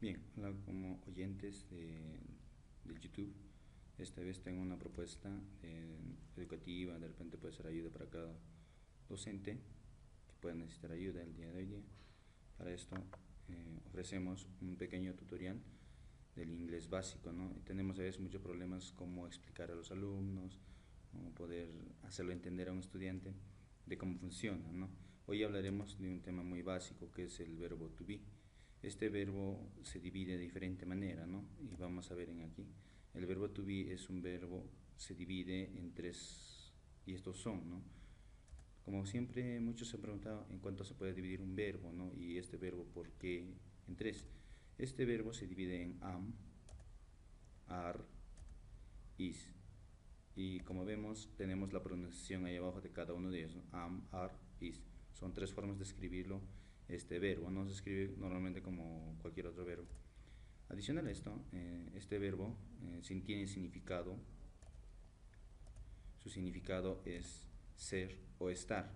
Bien, hola como oyentes del YouTube. Esta vez tengo una propuesta educativa, de repente puede ser ayuda para cada docente que pueda necesitar ayuda el día de hoy. Para esto ofrecemos un pequeño tutorial del inglés básico, ¿no? Tenemos a veces muchos problemas como explicar a los alumnos, cómo poder hacerlo entender a un estudiante de cómo funciona, ¿no? Hoy hablaremos de un tema muy básico que es el verbo to be. Este verbo se divide de diferente manera, ¿no? Y vamos a ver en aquí. El verbo to be es un verbo, se divide en tres, y estos son, ¿no? Como siempre, muchos se han preguntado en cuánto se puede dividir un verbo, ¿no? Y este verbo, ¿por qué en tres? Este verbo se divide en am, are, is. Y como vemos, tenemos la pronunciación ahí abajo de cada uno de ellos, ¿no? Am, are, is. Son tres formas de escribirlo, este verbo. No se escribe normalmente como cualquier otro verbo. Adicional a esto, este verbo tiene significado. Su significado es ser o estar.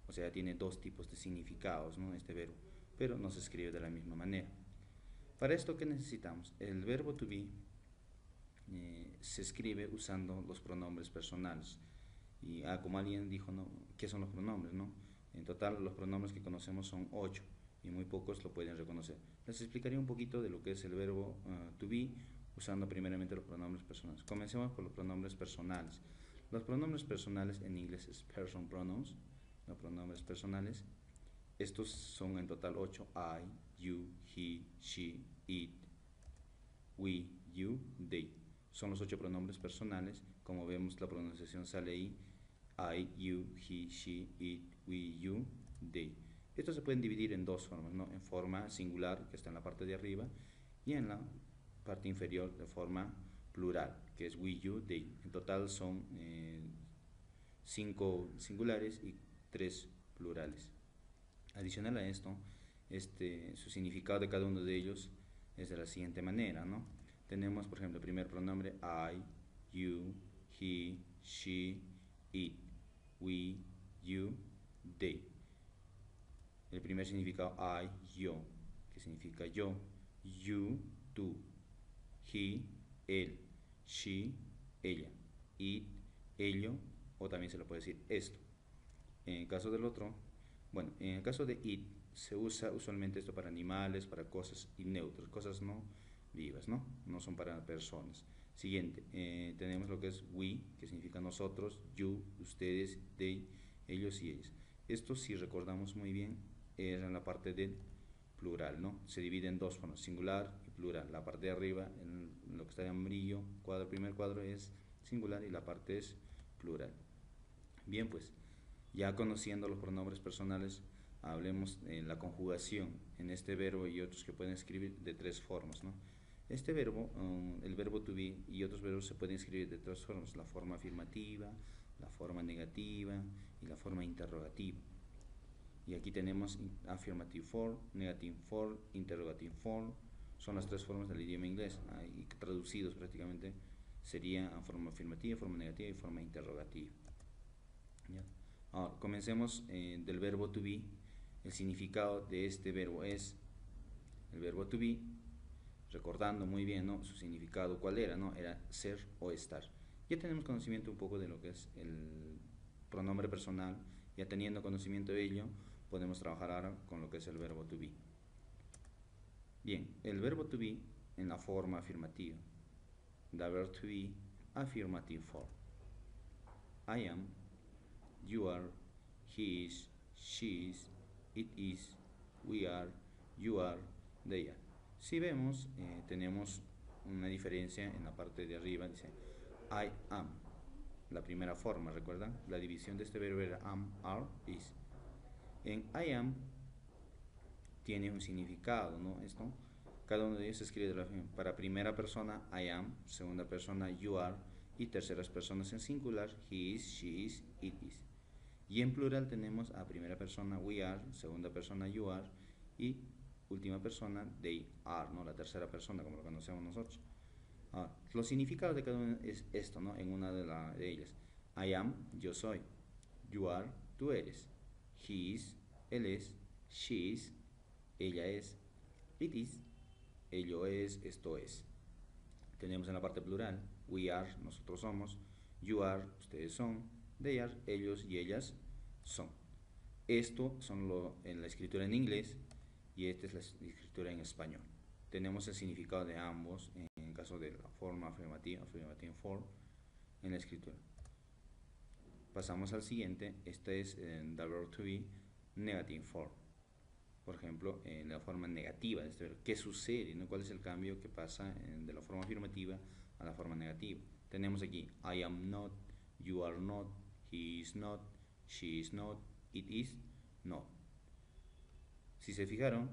O sea, tiene dos tipos de significados, ¿no? Este verbo, pero no se escribe de la misma manera. Para esto, ¿qué necesitamos? El verbo to be se escribe usando los pronombres personales. Y como alguien dijo, ¿no? ¿Qué son los pronombres, no? En total, los pronombres que conocemos son 8 y muy pocos lo pueden reconocer. Les explicaría un poquito de lo que es el verbo to be, usando primeramente los pronombres personales. Comencemos por los pronombres personales. Los pronombres personales en inglés es person pronouns, los pronombres personales. Estos son en total 8: I, you, he, she, it, we, you, they. Son los 8 pronombres personales. Como vemos, la pronunciación sale ahí: I, you, he, she, it, we, you, they. Estos se pueden dividir en dos formas, ¿no? En forma singular, que está en la parte de arriba, y en la parte inferior de forma plural, que es we, you, they. En total son 5 singulares y 3 plurales. Adicional a esto, su significado de cada uno de ellos es de la siguiente manera, ¿no? Tenemos, por ejemplo, el primer pronombre I, you, he, she, it, we, you, they. El primer significado I, yo, que significa yo, you, tú, he, él, she, ella, it, ello, o también se lo puede decir esto. En el caso del otro, bueno, en el caso de it, se usa usualmente esto para animales, para cosas neutras, cosas no vivas, ¿no? No son para personas. Siguiente, tenemos lo que es we, que significa nosotros, you, ustedes, they, ellos y ellas. Esto, si recordamos muy bien, era en la parte del plural, ¿no? Se divide en dos formas, singular y plural. La parte de arriba, en lo que está en amarillo, el primer cuadro es singular y la parte es plural. Bien, pues, ya conociendo los pronombres personales, hablemos de la conjugación en este verbo y otros que pueden escribir de tres formas, ¿no? Este verbo, el verbo to be y otros verbos se pueden escribir de tres formas: la forma afirmativa, la forma negativa y la forma interrogativa. Y aquí tenemos affirmative form, negative form, interrogative form. Son las tres formas del idioma inglés, y traducidos prácticamente sería forma afirmativa, forma negativa y forma interrogativa. ¿Ya? Ahora, comencemos del verbo to be. El significado de este verbo es, el verbo to be, recordando muy bien, ¿no? Su significado, ¿cuál era? ¿No? Era ser o estar. Ya tenemos conocimiento un poco de lo que es el pronombre personal. Ya teniendo conocimiento de ello, podemos trabajar ahora con lo que es el verbo to be. Bien, el verbo to be en la forma afirmativa. The verb to be, affirmative form. I am, you are, he is, she is, it is, we are, you are, they are. Si vemos, tenemos una diferencia en la parte de arriba, dice I am, la primera forma, ¿recuerdan? La división de este verbo era am, are, is. En I am tiene un significado, ¿no? Esto, cada uno de ellos se escribe de la forma. Para primera persona, I am; segunda persona, you are; y terceras personas en singular, he is, she is, it is. Y en plural tenemos a primera persona, we are; segunda persona, you are; y última persona, they are, ¿no? La tercera persona, como lo conocemos nosotros. Ahora, los significados de cada uno es esto, ¿no? En una de ellas. I am, yo soy; you are, tú eres; he is, él es; she is, ella es; it is, ello es, esto es. Tenemos en la parte plural, we are, nosotros somos, you are, ustedes son, they are, ellos y ellas son. Esto son en la escritura en inglés y esta es la escritura en español. Tenemos el significado de ambos en el caso de la forma afirmativa, affirmative form, en la escritura. Pasamos al siguiente, este es the verb to be negative form. Por ejemplo, en la forma negativa de este verbo, ¿qué sucede? ¿No? ¿Cuál es el cambio que pasa de la forma afirmativa a la forma negativa? Tenemos aquí, I am not, you are not, he is not, she is not, it is not. Si se fijaron,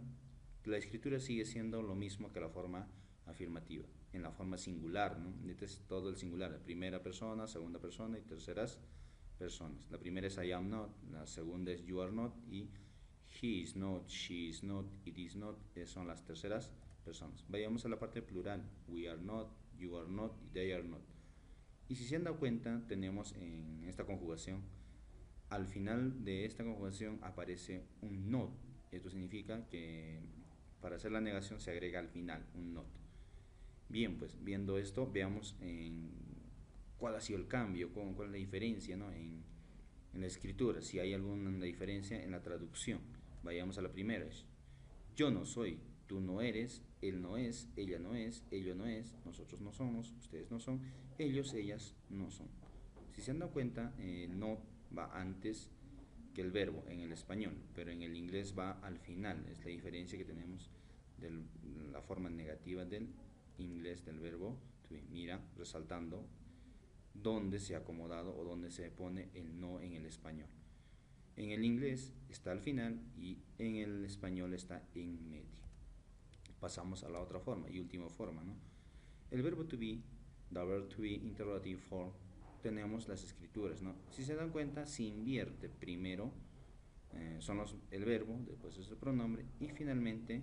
la escritura sigue siendo lo mismo que la forma afirmativa, en la forma singular, ¿no? Este es todo el singular, la primera persona, segunda persona y terceras personas. La primera es I am not, la segunda es you are not y he is not, she is not, it is not, son las terceras personas. Vayamos a la parte plural, we are not, you are not, they are not. Y si se han dado cuenta, tenemos en esta conjugación, al final de esta conjugación aparece un not. Esto significa que para hacer la negación se agrega al final un not. Bien, pues viendo esto, veamos cuál ha sido el cambio, cuál es la diferencia, ¿no? en la escritura, si hay alguna diferencia en la traducción. Vayamos a la primera. Yo no soy, tú no eres, él no es, ella no es, ello no es, nosotros no somos, ustedes no son, ellos, ellas no son. Si se han dado cuenta, no va antes que el verbo en el español, pero en el inglés va al final. Es la diferencia que tenemos de la forma negativa del inglés del verbo to be. Mira, resaltando dónde se ha acomodado o dónde se pone el no en el español. En el inglés está al final y en el español está en medio. Pasamos a la otra forma y última forma, ¿no? El verbo to be, the verb to be interrogative form, tenemos las escrituras, ¿no? Si se dan cuenta, se invierte primero, son el verbo, después es el pronombre y finalmente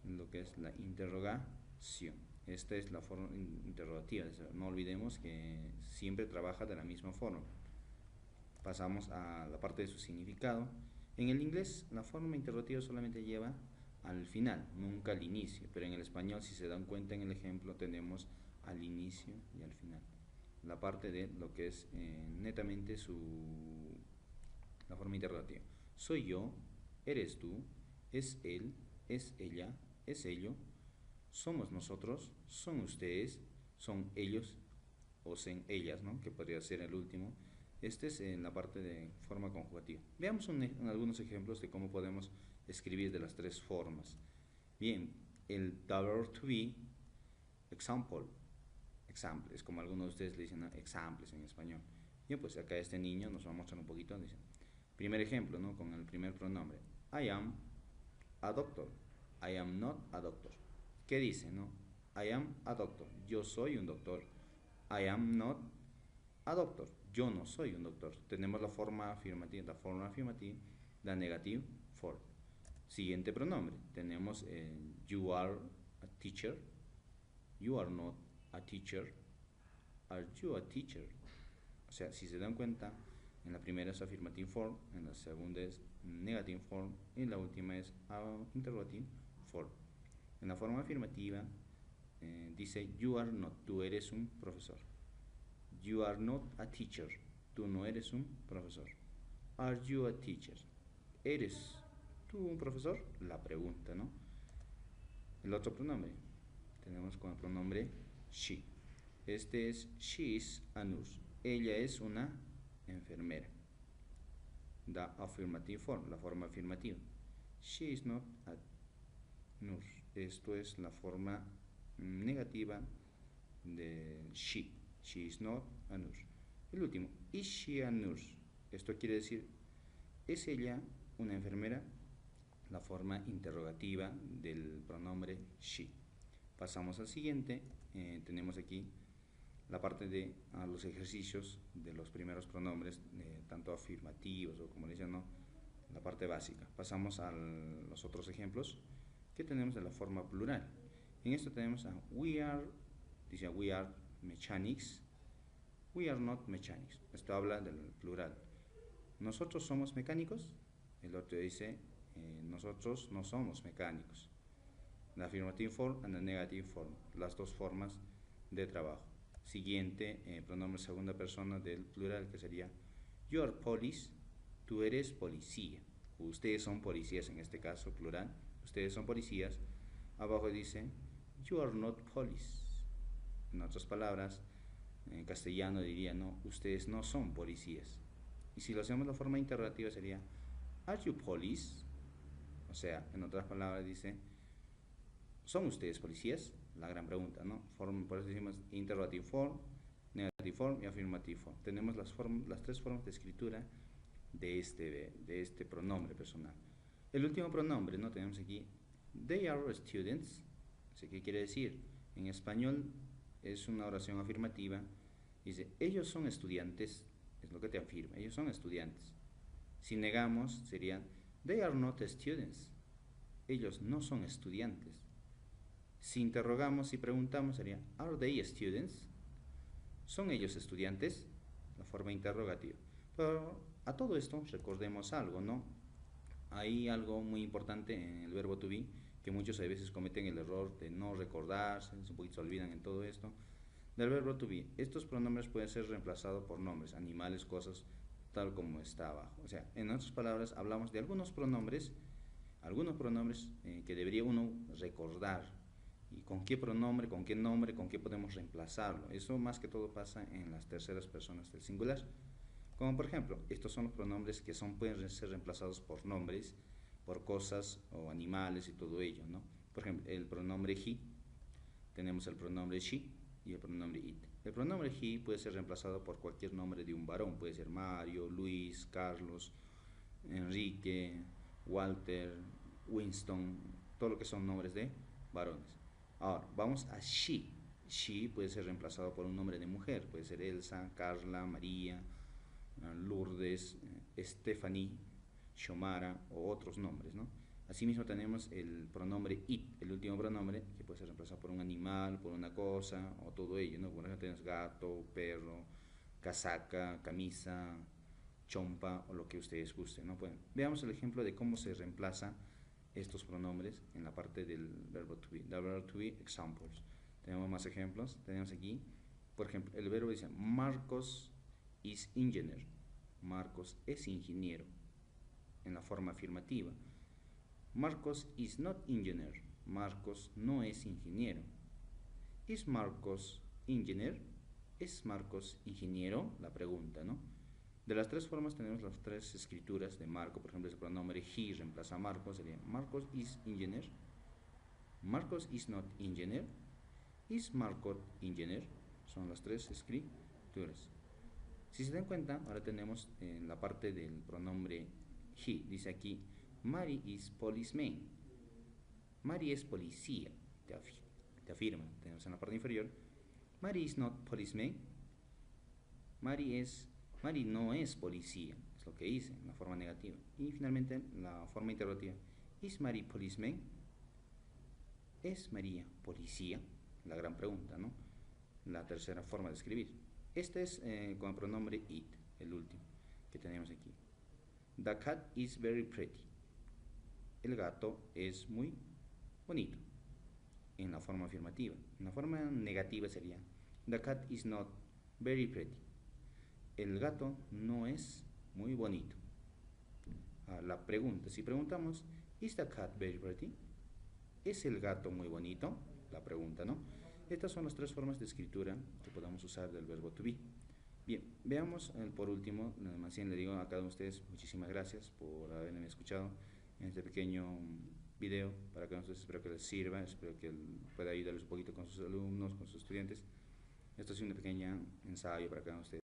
lo que es la interrogación. Esta es la forma interrogativa, no olvidemos que siempre trabaja de la misma forma. Pasamos a la parte de su significado. En el inglés la forma interrogativa solamente lleva al final, nunca al inicio, pero en el español, si se dan cuenta en el ejemplo, tenemos al inicio y al final. La parte de lo que es netamente la forma interrogativa. Soy yo, eres tú, es él, es ella, es ello, somos nosotros, son ustedes, son ellos o son ellas, ¿no? Que podría ser el último. Este es en la parte de forma conjugativa. Veamos algunos ejemplos de cómo podemos escribir de las tres formas. Bien, el verb to be, example, es como algunos de ustedes le dicen, ¿no? Examples en español. Bien, pues acá este niño nos va a mostrar un poquito. Dice, primer ejemplo, ¿no? Con el primer pronombre. I am a doctor. I am not a doctor. ¿Qué dice, no? I am a doctor. Yo soy un doctor. I am not a doctor. Yo no soy un doctor. Tenemos la forma afirmativa, la negative form. Siguiente pronombre. Tenemos you are a teacher. You are not a teacher. Are you a teacher? O sea, si se dan cuenta, en la primera es affirmative form, en la segunda es negative form y en la última es interrogative form. En la forma afirmativa dice you are not, tú eres un profesor. You are not a teacher, tú no eres un profesor. Are you a teacher? ¿Eres tú un profesor? La pregunta, ¿no? El otro pronombre, tenemos con el pronombre she. Este es she is a nurse. Ella es una enfermera. The affirmative form, la forma afirmativa. She is not a nurse. Esto es la forma negativa de she. She is not a nurse. El último, is she a nurse? Esto quiere decir, ¿es ella una enfermera? La forma interrogativa del pronombre she. Pasamos al siguiente. Tenemos aquí la parte de los ejercicios de los primeros pronombres, tanto afirmativos o como le dicen, ¿no? La parte básica. Pasamos a los otros ejemplos que tenemos de la forma plural. En esto tenemos a we are, dice we are mechanics, we are not mechanics. Esto habla del plural. Nosotros somos mecánicos. El otro dice nosotros no somos mecánicos. the affirmative form and the negative form, las dos formas de trabajo. Siguiente, pronombre segunda persona del plural, que sería you are police, tú eres policía. Ustedes son policías, en este caso plural, ustedes son policías. Abajo dice you are not police. En otras palabras, en castellano diría, no, ustedes no son policías. Y si lo hacemos de forma interrogativa sería are you police? O sea, en otras palabras dice, ¿son ustedes policías? La gran pregunta, ¿no? Por eso decimos interrogative form, negative form y affirmative form. Tenemos las tres formas de escritura de este pronombre personal. El último pronombre, ¿no? Tenemos aquí they are students. ¿Qué quiere decir? En español es una oración afirmativa. Dice, ellos son estudiantes, es lo que te afirma, ellos son estudiantes. Si negamos, serían they are not students, ellos no son estudiantes. Si interrogamos y preguntamos, sería are they students? ¿Son ellos estudiantes? La forma interrogativa. Pero a todo esto recordemos algo, ¿no? Hay algo muy importante en el verbo to be, que muchos a veces cometen el error de no recordarse, un poquito se olvidan en todo esto. Del verbo to be, estos pronombres pueden ser reemplazados por nombres, animales, cosas, tal como está abajo. O sea, en otras palabras, hablamos de algunos pronombres que debería uno recordar. ¿Y con qué pronombre, con qué nombre, con qué podemos reemplazarlo? Eso más que todo pasa en las terceras personas del singular. Como por ejemplo, estos son los pronombres que pueden ser reemplazados por nombres, por cosas o animales y todo ello, ¿no? Por ejemplo, el pronombre he, tenemos el pronombre she y el pronombre it. El pronombre he puede ser reemplazado por cualquier nombre de un varón, puede ser Mario, Luis, Carlos, Enrique, Walter, Winston, todo lo que son nombres de varones. Ahora, vamos a she. She puede ser reemplazado por un nombre de mujer, puede ser Elsa, Carla, María, Lourdes, Stephanie, Xiomara o otros nombres, ¿no? Asimismo tenemos el pronombre it, el último pronombre, que puede ser reemplazado por un animal, por una cosa o todo ello, ¿no? Por ejemplo tenemos gato, perro, casaca, camisa, chompa o lo que ustedes gusten, ¿no? Bueno, veamos el ejemplo de cómo se reemplaza estos pronombres en la parte del verbo to be. The verb to be examples. Tenemos más ejemplos. Tenemos aquí, por ejemplo, el verbo dice Marcos is engineer. Marcos es ingeniero. En la forma afirmativa. Marcos is not engineer. Marcos no es ingeniero. Is Marcos engineer? ¿Es Marcos ingeniero? La pregunta, ¿no? De las tres formas tenemos las tres escrituras de Marco. Por ejemplo, el pronombre he reemplaza a Marcos, sería Marcos is engineer. Marcos is not engineer. Is Marcos engineer? Son las tres escrituras. Si se dan cuenta, ahora tenemos en la parte del pronombre he, dice aquí, Mary is policeman. Mary es policía, te afirma. Tenemos en la parte inferior, Mary is not policeman. Mary no es policía, es lo que dice en la forma negativa. Y finalmente la forma interrogativa, ¿is Mary policeman? ¿Es María policía? La gran pregunta, ¿no? La tercera forma de escribir. Este es con el pronombre it, el último que tenemos aquí. The cat is very pretty. El gato es muy bonito. En la forma afirmativa. En la forma negativa sería the cat is not very pretty. El gato no es muy bonito. La pregunta, si preguntamos, ¿is the cat very pretty? ¿Es el gato muy bonito? La pregunta, ¿no? Estas son las tres formas de escritura que podemos usar del verbo to be. Bien, veamos por último, más bien le digo a cada uno de ustedes muchísimas gracias por haberme escuchado en este pequeño video. Para que ustedes, espero que les sirva, espero que pueda ayudarles un poquito con sus alumnos, con sus estudiantes. Esto es un pequeño ensayo para cada uno de ustedes.